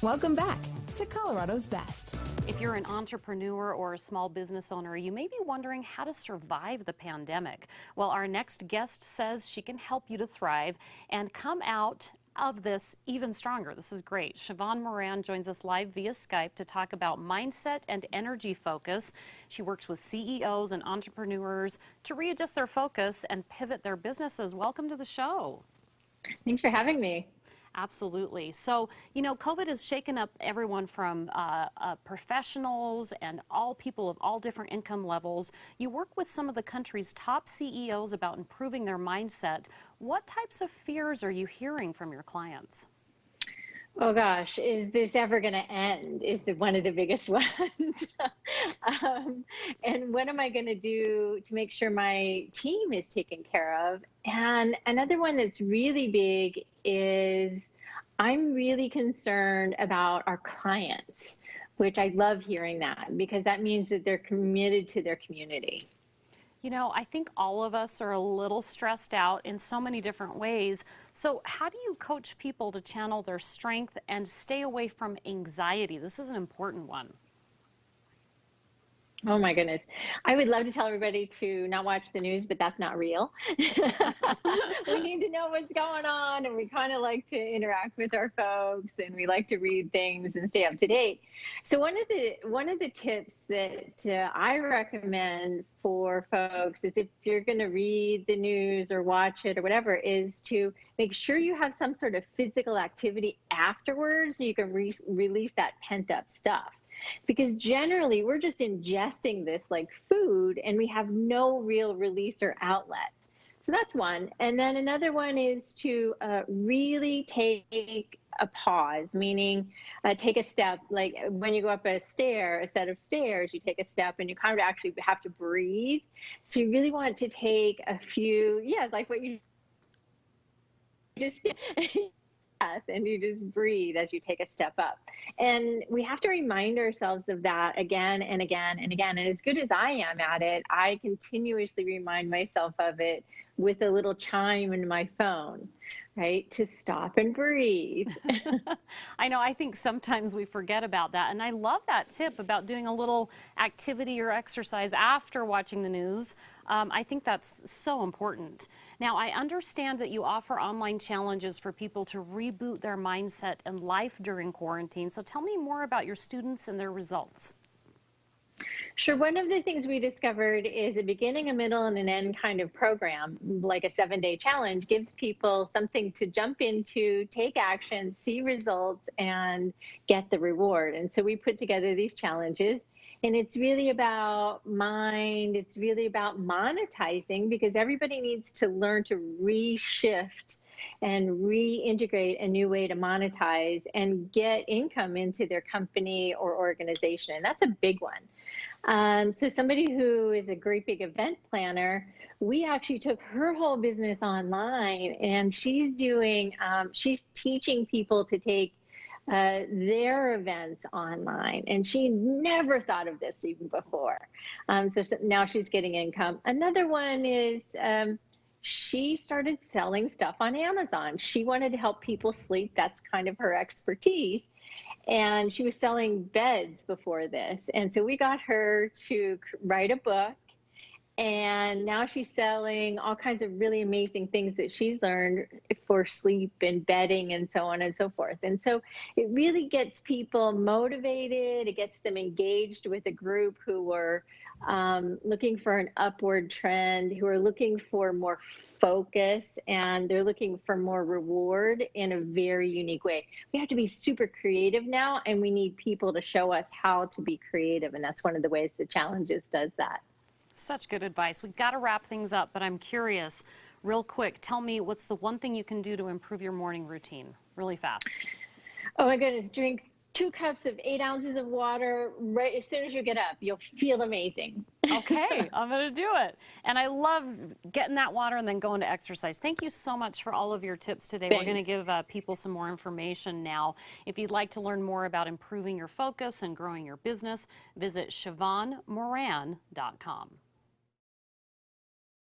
Welcome back to Colorado's Best. If you're an entrepreneur or a small business owner, you may be wondering how to survive the pandemic. Well, our next guest says she can help you to thrive and come out of this even stronger. This is great. Sheevaun Moran joins us live via Skype to talk about mindset and energy focus. She works with CEOs and entrepreneurs to readjust their focus and pivot their businesses. Welcome to the show. Thanks for having me. Absolutely. So, you know, COVID has shaken up everyone from professionals and all people of all different income levels. You work with some of the country's top CEOs about improving their mindset. What types of fears are you hearing from your clients? Oh gosh, is this ever going to end? Is one of the biggest ones. And what am I going to do to make sure my team is taken care of? And another one that's really big is I'm really concerned about our clients, which I love hearing that because that means that they're committed to their community. You know, I think all of us are a little stressed out in so many different ways. So how do you coach people to channel their strength and stay away from anxiety? This is an important one. Oh my goodness. I would love to tell everybody to not watch the news, but that's not real. We need to know what's going on, and we kind of like to interact with our folks, and we like to read things and stay up to date. So one of the tips that I recommend for folks is if you're going to read the news or watch it or whatever, is to make sure you have some sort of physical activity afterwards so you can release that pent up stuff. Because generally we're just ingesting this like food and we have no real release or outlet. So that's one. And then another one is to really take a pause, meaning take a step. Like when you go up a set of stairs, you take a step and you kind of actually have to breathe. So you really want to take a few, like what you just and you just breathe as you take a step up. And we have to remind ourselves of that again and again and again. And as good as I am at it, I continuously remind myself of it with a little chime in my phone, right? To stop and breathe. I know, I think sometimes we forget about that. And I love that tip about doing a little activity or exercise after watching the news. I think that's so important. Now, I understand that you offer online challenges for people to reboot their mindset and life during quarantine. So tell me more about your students and their results. Sure. One of the things we discovered is a beginning, a middle, and an end kind of program, like a 7-day challenge, gives people something to jump into, take action, see results, and get the reward. And so we put together these challenges. And it's really about mind. It's really about monetizing because everybody needs to learn to reshift and reintegrate a new way to monetize and get income into their company or organization. And that's a big one. So somebody who is a great big event planner, we actually took her whole business online, and she's teaching people to take their events online, and she never thought of this even before. So now she's getting income. Another one is she started selling stuff on Amazon. She wanted to help people sleep. That's kind of her expertise. And she was selling beds before this. And so we got her to write a book. And now she's selling all kinds of really amazing things that she's learned for sleep and bedding and so on and so forth. And so it really gets people motivated. It gets them engaged with a group who are looking for an upward trend, who are looking for more focus, and they're looking for more reward in a very unique way. We have to be super creative now, and we need people to show us how to be creative. And that's one of the ways the Challenges does that. Such good advice. We've got to wrap things up, but I'm curious, real quick, tell me what's the one thing you can do to improve your morning routine really fast? Oh my goodness, drink 2 cups of 8 ounces of water right as soon as you get up. You'll feel amazing. Okay, I'm going to do it. And I love getting that water and then going to exercise. Thank you so much for all of your tips today. Thanks. We're going to give people some more information now. If you'd like to learn more about improving your focus and growing your business, visit SheevaunMoran.com.